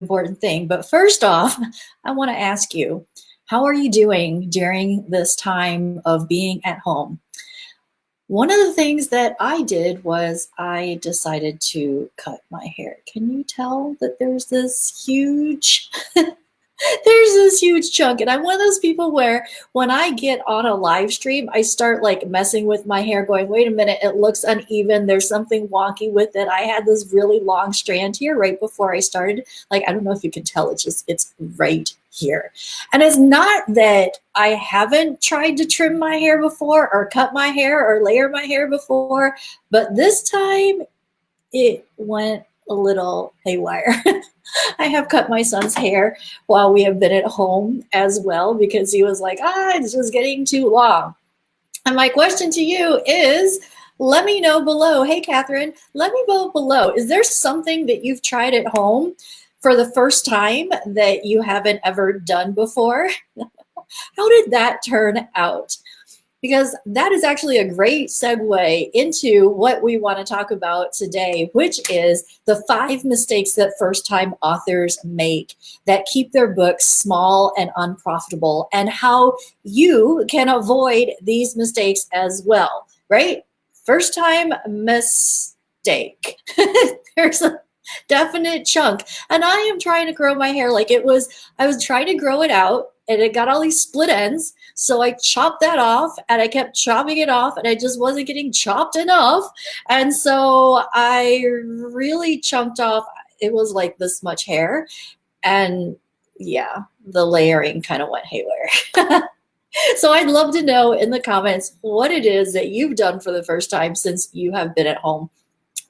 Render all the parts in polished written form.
important thing. But first off, I want to ask you, how are you doing during this time of being at home? One of the things that I did was I decided to cut my hair. Can you tell that there's this huge chunk, and I'm one of those people where when I get on a live stream, I start like messing with my hair, going, wait a minute, it looks uneven. There's something wonky with it. I had this really long strand here right before I started. Like, I don't know if you can tell, it's right here. And it's not that I haven't tried to trim my hair before or cut my hair or layer my hair before, but this time it went a little haywire. I have cut my son's hair while we have been at home as well because he was like, it's just getting too long. And my question to you is, let me know below. Hey, Catherine, let me know below. Is there something that you've tried at home for the first time that you haven't ever done before? How did that turn out? Because that is actually a great segue into what we want to talk about today, which is the 5 mistakes that first-time authors make that keep their books small and unprofitable, and how you can avoid these mistakes as well, right? First-time mistake. There's a definite chunk. And I am trying to grow my hair like I was trying to grow it out, and it got all these split ends. So I chopped that off, and I kept chopping it off, and I just wasn't getting chopped enough. And so I really chunked off. It was like this much hair. And yeah, the layering kind of went haywire. So I'd love to know in the comments what it is that you've done for the first time since you have been at home.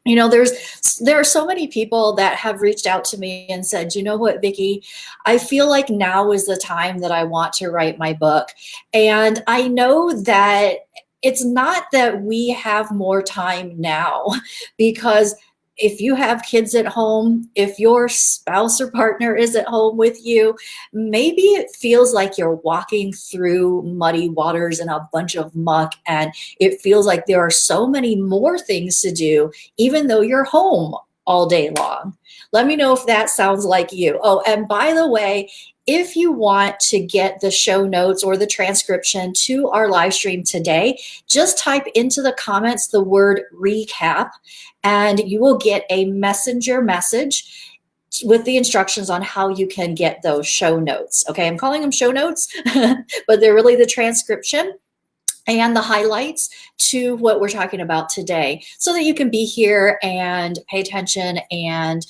You know, there are so many people that have reached out to me and said, you know what, Vickie, I feel like now is the time that I want to write my book. And I know that it's not that we have more time now, because if you have kids at home, if your spouse or partner is at home with you, maybe it feels like you're walking through muddy waters and a bunch of muck, and it feels like there are so many more things to do, even though you're home all day long. Let me know if that sounds like you. Oh, and by the way, if you want to get the show notes or the transcription to our live stream today, just type into the comments the word recap, and you will get a messenger message with the instructions on how you can get those show notes. Okay, I'm calling them show notes, but they're really the transcription and the highlights to what we're talking about today, so that you can be here and pay attention and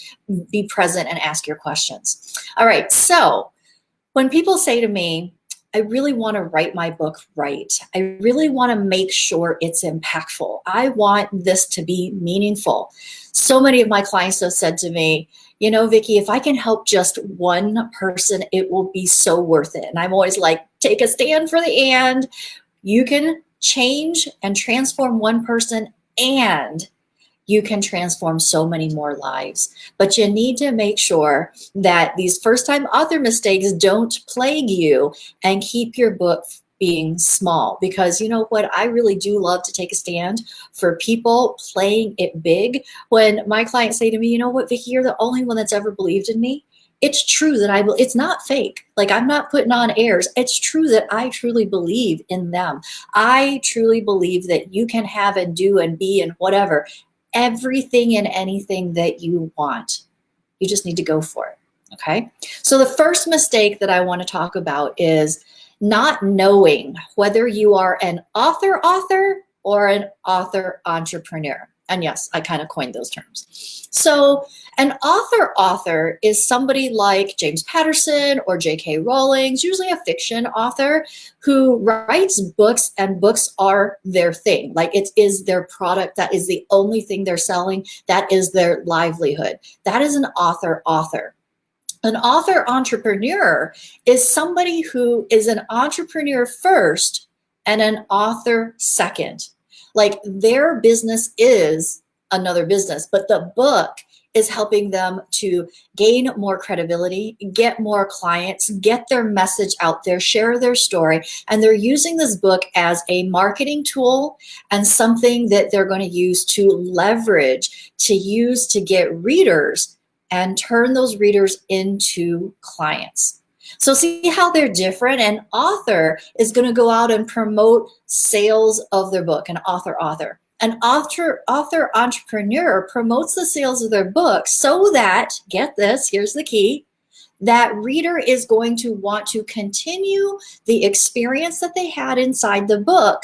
be present and ask your questions. All right, so when people say to me, I really want to write my book right, I really want to make sure it's impactful, I want this to be meaningful. So many of my clients have said to me, you know, Vickie, if I can help just one person, it will be so worth it. And I'm always like, take a stand for the and. You can change and transform one person, and you can transform so many more lives. But you need to make sure that these first-time author mistakes don't plague you and keep your book being small. Because you know what? I really do love to take a stand for people playing it big. When my clients say to me, you know what, Vickie, you're the only one that's ever believed in me. It's true that it's not fake. Like, I'm not putting on airs. It's true that I truly believe in them. I truly believe that you can have and do and be and whatever, everything and anything that you want. You just need to go for it, okay? So the first mistake that I want to talk about is not knowing whether you are an author or an author entrepreneur. And yes, I kind of coined those terms. So an author is somebody like James Patterson or J.K. Rowling, usually a fiction author who writes books, and books are their thing. Like, it is their product. That is the only thing they're selling. That is their livelihood. That is an author. An author entrepreneur is somebody who is an entrepreneur first and an author second. Like, their business is another business, but the book is helping them to gain more credibility, get more clients, get their message out there, share their story. And they're using this book as a marketing tool and something that they're going to use to leverage, to use to get readers and turn those readers into clients. So see how they're different? An author is going to go out and promote sales of their book, an author. An author entrepreneur promotes the sales of their book so that, get this, here's the key, that reader is going to want to continue the experience that they had inside the book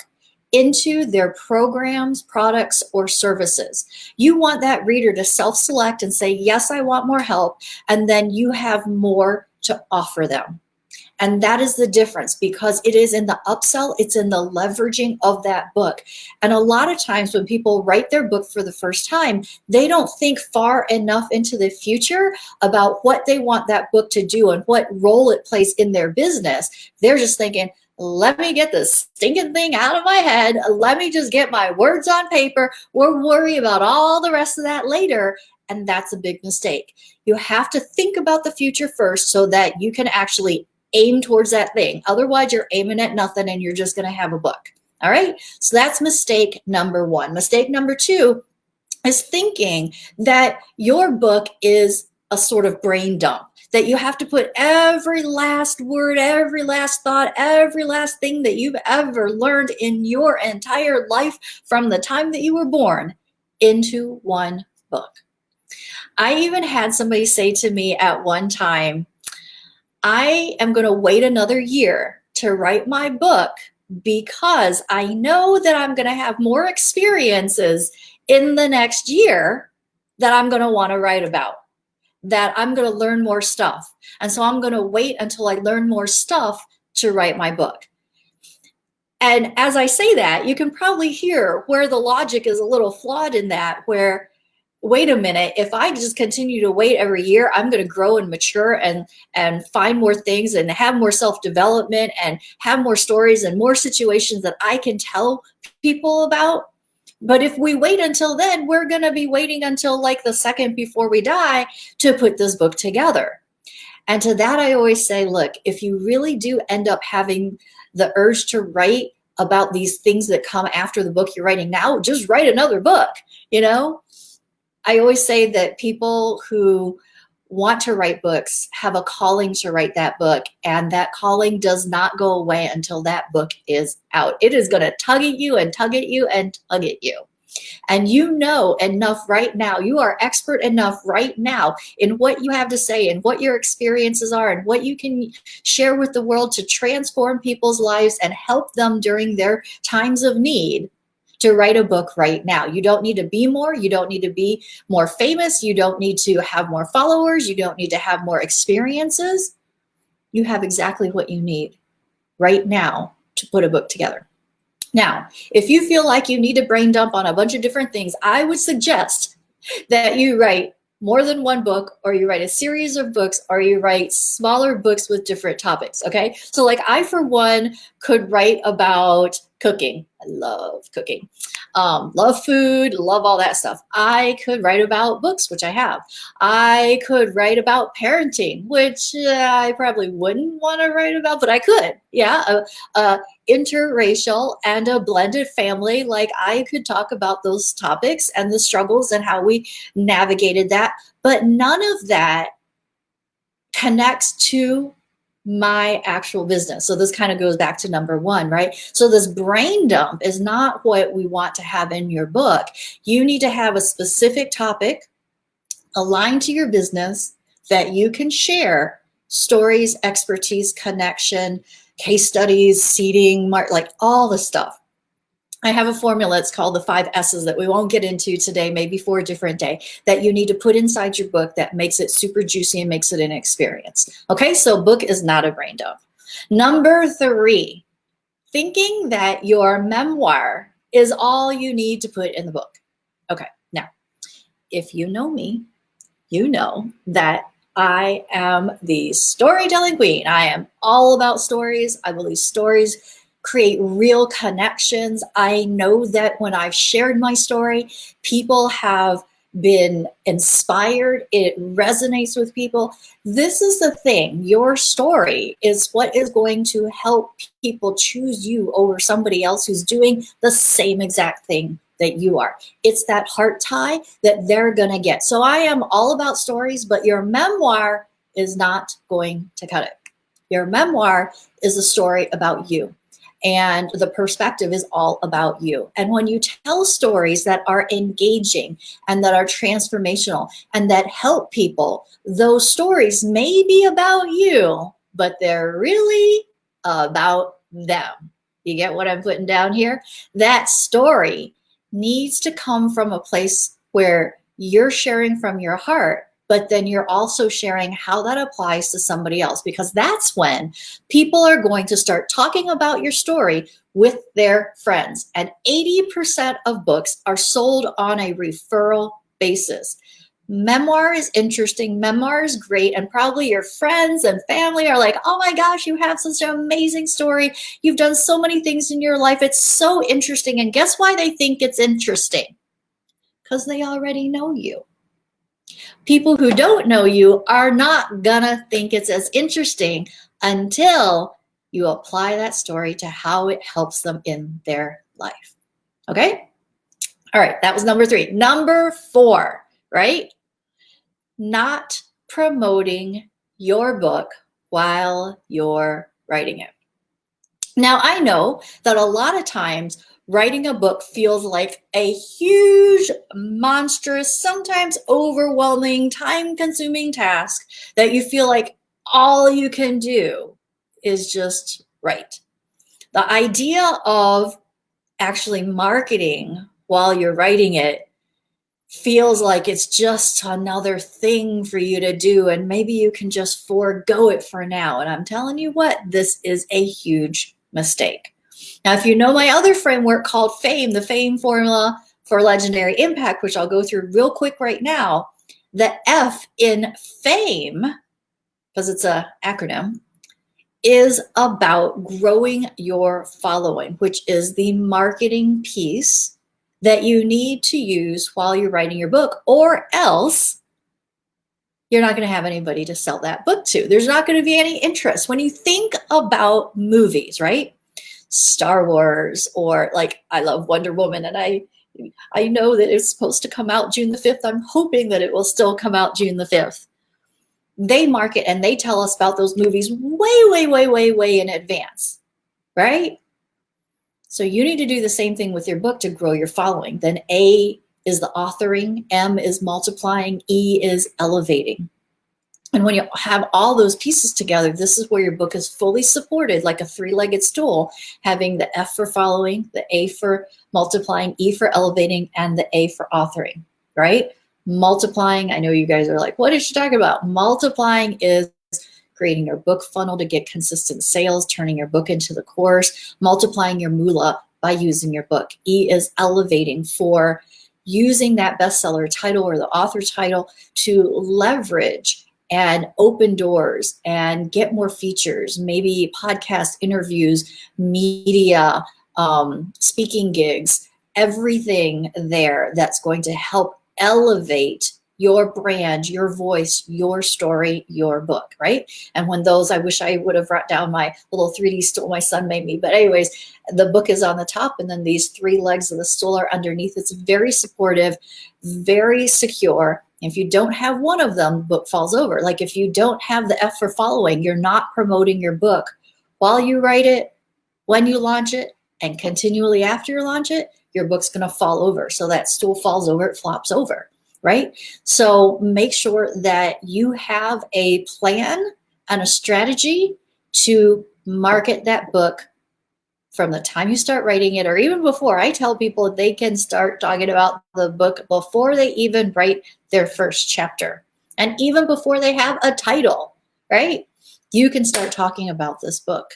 into their programs, products, or services. You want that reader to self-select and say, yes, I want more help, and then you have more to offer them. And that is the difference, because it is in the upsell, it's in the leveraging of that book. And a lot of times when people write their book for the first time, they don't think far enough into the future about what they want that book to do and what role it plays in their business. They're just thinking, let me get this stinking thing out of my head. Let me just get my words on paper. We'll worry about all the rest of that later. And that's a big mistake. You have to think about the future first so that you can actually aim towards that thing. Otherwise, you're aiming at nothing and you're just going to have a book. All right. So that's mistake number one. Mistake number two is thinking that your book is a sort of brain dump, that you have to put every last word, every last thought, every last thing that you've ever learned in your entire life from the time that you were born into one book. I even had somebody say to me at one time, I am going to wait another year to write my book because I know that I'm going to have more experiences in the next year that I'm going to want to write about, that I'm going to learn more stuff. And so I'm going to wait until I learn more stuff to write my book. And as I say that, you can probably hear where the logic is a little flawed in that, where, wait a minute, if I just continue to wait every year, I'm going to grow and mature and find more things and have more self-development and have more stories and more situations that I can tell people about. But if we wait until then, we're going to be waiting until like the second before we die to put this book together. And to that, I always say, look, if you really do end up having the urge to write about these things that come after the book you're writing now, just write another book, you know? I always say that people who want to write books have a calling to write that book, and that calling does not go away until that book is out. It is going to tug at you and tug at you and tug at you. And you know enough right now, you are expert enough right now in what you have to say and what your experiences are and what you can share with the world to transform people's lives and help them during their times of need, to write a book right now. You don't need to be more. You don't need to be more famous. You don't need to have more followers. You don't need to have more experiences. You have exactly what you need right now to put a book together. Now, if you feel like you need to brain dump on a bunch of different things, I would suggest that you write more than one book, or you write a series of books, or you write smaller books with different topics, okay? So like I, for one, could write about cooking. I love cooking, love food, love all that stuff. I could write about books, which I have. I could write about parenting, which I probably wouldn't want to write about, but I could. Yeah, interracial and a blended family. Like I could talk about those topics and the struggles and how we navigated that, but none of that connects to my actual business. So this kind of goes back to number one, right? So this brain dump is not what we want to have in your book. You need to have a specific topic aligned to your business that you can share stories, expertise, connection, case studies, seeding, like all the stuff. I have a formula, it's called the 5 S's that we won't get into today, maybe for a different day, that you need to put inside your book that makes it super juicy and makes it an experience. Okay, so book is not a brain dump. Number 3, thinking that your memoir is all you need to put in the book. Okay, now, if you know me, you know that I am the storytelling queen. I am all about stories. I believe stories create real connections. I know that when I've shared my story, people have been inspired. It resonates with people. This is the thing. Your story is what is going to help people choose you over somebody else who's doing the same exact thing that you are. It's that heart tie that they're going to get. So I am all about stories, but your memoir is not going to cut it. Your memoir is a story about you. And the perspective is all about you. And when you tell stories that are engaging and that are transformational and that help people, those stories may be about you, but they're really about them. You get what I'm putting down here? That story needs to come from a place where you're sharing from your heart, but then you're also sharing how that applies to somebody else, because that's when people are going to start talking about your story with their friends. And 80% of books are sold on a referral basis. Memoir is interesting. Memoir is great. And probably your friends and family are like, oh my gosh, you have such an amazing story. You've done so many things in your life. It's so interesting. And guess why they think it's interesting? Because they already know you. People who don't know you are not gonna think it's as interesting until you apply that story to how it helps them in their life. Okay? All right, that was number 3. Number 4, right? Not promoting your book while you're writing it. Now, I know that a lot of times writing a book feels like a huge, monstrous, sometimes overwhelming, time-consuming task that you feel like all you can do is just write. The idea of actually marketing while you're writing it feels like it's just another thing for you to do, and maybe you can just forego it for now. And I'm telling you what, this is a huge mistake. Now, if you know my other framework called FAME, the FAME formula for legendary impact, which I'll go through real quick right now, the F in FAME, because it's an acronym, is about growing your following, which is the marketing piece that you need to use while you're writing your book, or else you're not going to have anybody to sell that book to. There's not going to be any interest. When you think about movies, right? Star Wars, or like I love Wonder Woman, and I know that it's supposed to come out June the 5th. I'm hoping that it will still come out June the 5th. They market and they tell us about those movies way in advance, right? So you need to do the same thing with your book to grow your following. Then A is the authoring, M is multiplying, E is elevating. And when you have all those pieces together, this is where your book is fully supported, like a 3-legged stool, having the F for following, the A for multiplying, E for elevating, and the A for authoring, right? Multiplying, I know you guys are like, what is she talking about? Multiplying is creating your book funnel to get consistent sales, turning your book into the course, multiplying your moolah by using your book. E is elevating, for using that bestseller title or the author title to leverage and open doors and get more features, maybe podcast interviews, media, speaking gigs, everything there that's going to help elevate your brand, your voice, your story, your book, right? And when those, I wish I would have brought down my little 3D stool my son made me. But anyways, the book is on the top, and then these 3 legs of the stool are underneath. It's very supportive, very secure. If you don't have one of them, the book falls over. Like if you don't have the F for following, you're not promoting your book while you write it, when you launch it, and continually after you launch it, your book's going to fall over. So that stool falls over, it flops over, right? So make sure that you have a plan and a strategy to market that book from the time you start writing it, or even before. I tell people they can start talking about the book before they even write their first chapter, and even before they have a title, right? You can start talking about this book.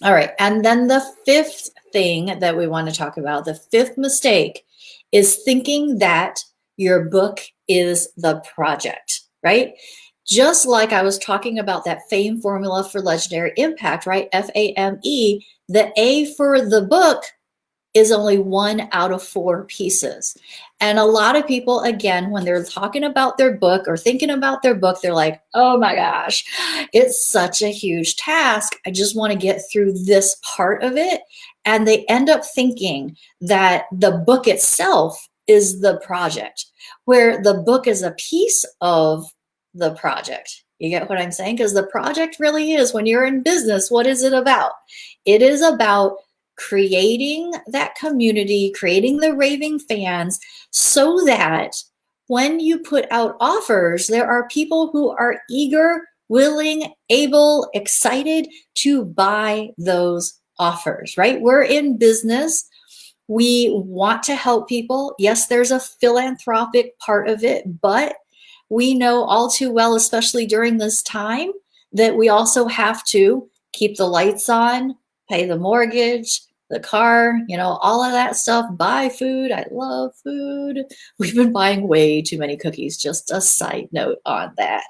All right, and then the 5th thing that we want to talk about, the 5th mistake, is thinking that your book is the project, right? Just like I was talking about that FAME formula for legendary impact, right? FAME, the A for the book is only 1 out of 4 pieces. And a lot of people, again, when they're talking about their book or thinking about their book, they're like, oh my gosh, it's such a huge task. I just want to get through this part of it. And they end up thinking that the book itself is the project, where the book is a piece of the project. You get what I'm saying? Because the project really is, when you're in business, what is it about? It is about creating that community, creating the raving fans, so that when you put out offers, there are people who are eager, willing, able, excited to buy those offers, right? We're in business. We want to help people. Yes, there's a philanthropic part of it, but we know all too well, especially during this time, that we also have to keep the lights on, pay the mortgage, the car, all of that stuff, buy food. I love food. We've been buying way too many cookies, just a side note on that.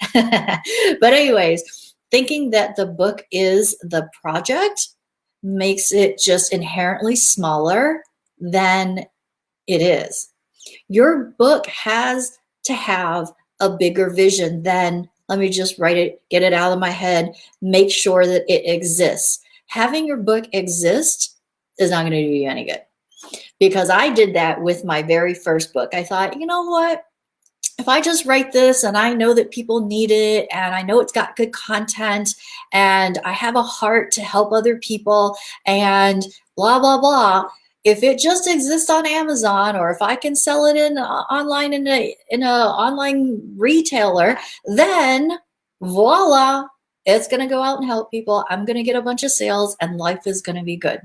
But anyways, thinking that the book is the project makes it just inherently smaller than it is. Your book has to have a bigger vision than, let me just write it, get it out of my head, make sure that it exists. Having your book exist is not going to do you any good, because I did that with my very first book. I thought, you know what? If I just write this and I know that people need it and I know it's got good content and I have a heart to help other people and blah, blah, blah, if it just exists on Amazon, or if I can sell it in online in a online retailer, then voila, it's going to go out and help people. I'm going to get a bunch of sales and life is going to be good.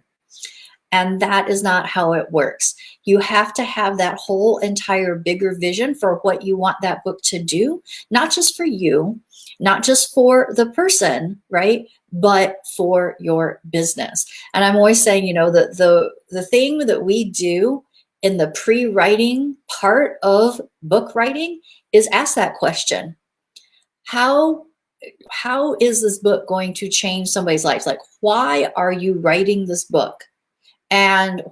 And that is not how it works. You have to have that whole entire bigger vision for what you want that book to do, not just for you, not just for the person, right? But for your business. And I'm always saying, the thing that we do in the pre-writing part of book writing is ask that question. How is this book going to change somebody's life? Like, why are you writing this book? And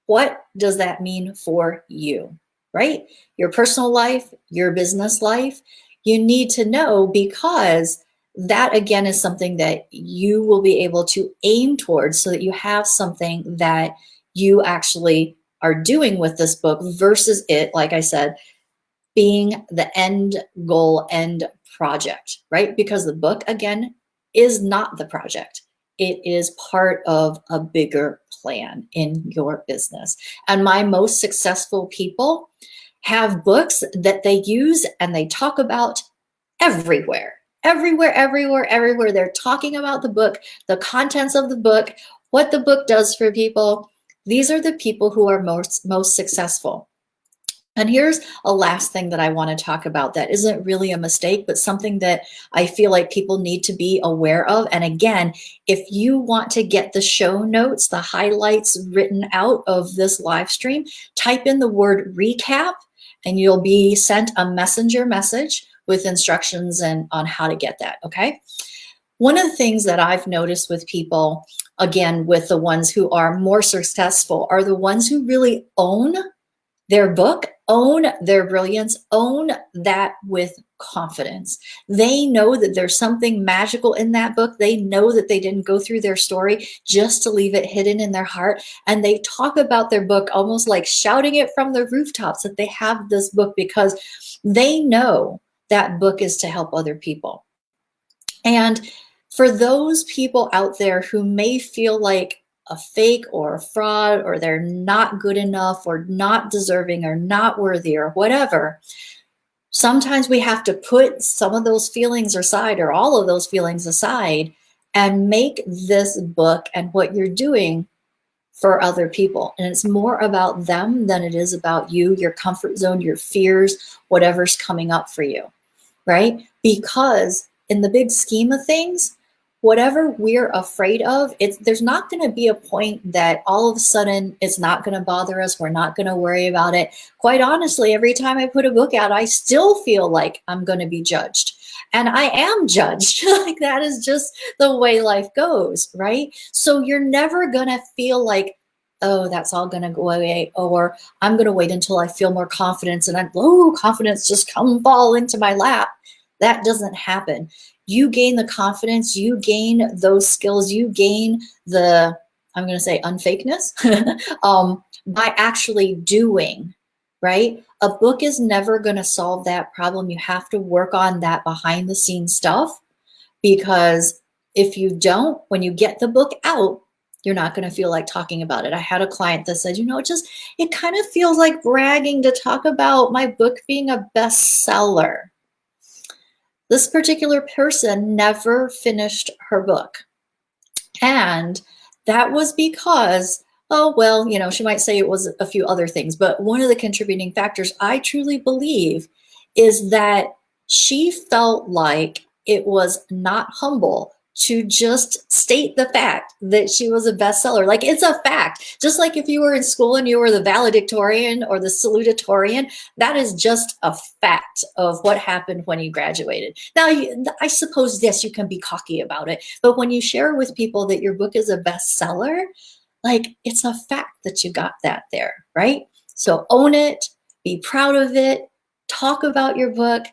what does that mean for you, right? Your personal life, your business life, you need to know, because that again is something that you will be able to aim towards, so that you have something that you actually are doing with this book versus it, like I said, being the end goal, end project, right? Because the book again is not the project. It is part of a bigger plan in your business. And my most successful people have books that they use and they talk about everywhere. Everywhere. They're talking about the book, the contents of the book, what the book does for people. These are the people who are most successful. And here's a last thing that I want to talk about that isn't really a mistake, but something that I feel like people need to be aware of. And again, if you want to get the show notes, the highlights written out of this live stream, type in the word recap and you'll be sent a messenger message with instructions on how to get that, okay? One of the things that I've noticed with people, again, with the ones who are more successful, are the ones who really own their book, own their brilliance, own that with confidence. They know that there's something magical in that book. They know that they didn't go through their story just to leave it hidden in their heart. And they talk about their book almost like shouting it from the rooftops that they have this book, because they know that book is to help other people. And for those people out there who may feel like a fake or a fraud, or they're not good enough or not deserving or not worthy or whatever, sometimes we have to put some of those feelings aside, or all of those feelings aside, and make this book and what you're doing for other people. And it's more about them than it is about you, your comfort zone, your fears, whatever's coming up for you, right? Because in the big scheme of things, whatever we're afraid of, there's not going to be a point that all of a sudden it's not going to bother us. We're not going to worry about it. Quite honestly, every time I put a book out, I still feel like I'm going to be judged. And I am judged. Like, that is just the way life goes, right? So you're never going to feel like oh, that's all going to go away, or I'm going to wait until I feel more confidence and confidence just come fall into my lap. That doesn't happen. You gain the confidence, you gain those skills, you gain the, I'm going to say unfakeness, by actually doing, right? A book is never going to solve that problem. You have to work on that behind the scenes stuff, because if you don't, when you get the book out, you're not going to feel like talking about it. I had a client that said, it kind of feels like bragging to talk about my book being a bestseller. This particular person never finished her book. And that was because, oh, well, she might say it was a few other things, but one of the contributing factors, I truly believe, is that she felt like it was not humble to just state the fact that she was a bestseller. Like, it's a fact. Just like if you were in school and you were the valedictorian or the salutatorian, that is just a fact of what happened when you graduated. Now, I suppose, yes, you can be cocky about it, but when you share with people that your book is a bestseller, like, it's a fact that you got that there, right? So own it, be proud of it, talk about your book,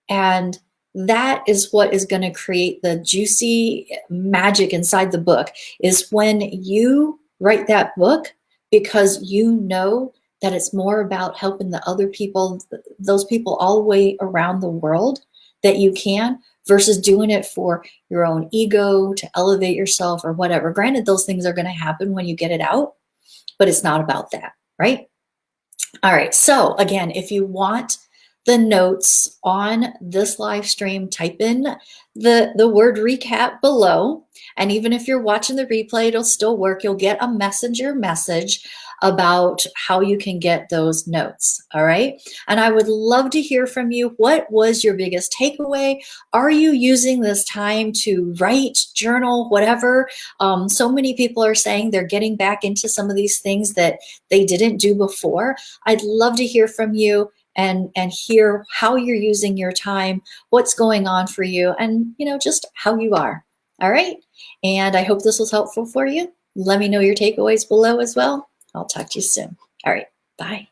and that is what is going to create the juicy magic inside the book, is when you write that book, because you know that it's more about helping the other people, those people all the way around the world that you can, versus doing it for your own ego, to elevate yourself or whatever. Granted, those things are going to happen when you get it out, but it's not about that, right? All right. So again, if you want the notes on this live stream, type in the word recap below. And even if you're watching the replay, it'll still work. You'll get a messenger message about how you can get those notes. All right. And I would love to hear from you. What was your biggest takeaway? Are you using this time to write, journal, whatever? So many people are saying they're getting back into some of these things that they didn't do before. I'd love to hear from you and hear how you're using your time, what's going on for you, and just how you are. All right. And I hope this was helpful for you. Let me know your takeaways below as well. I'll talk to you soon. All right. Bye.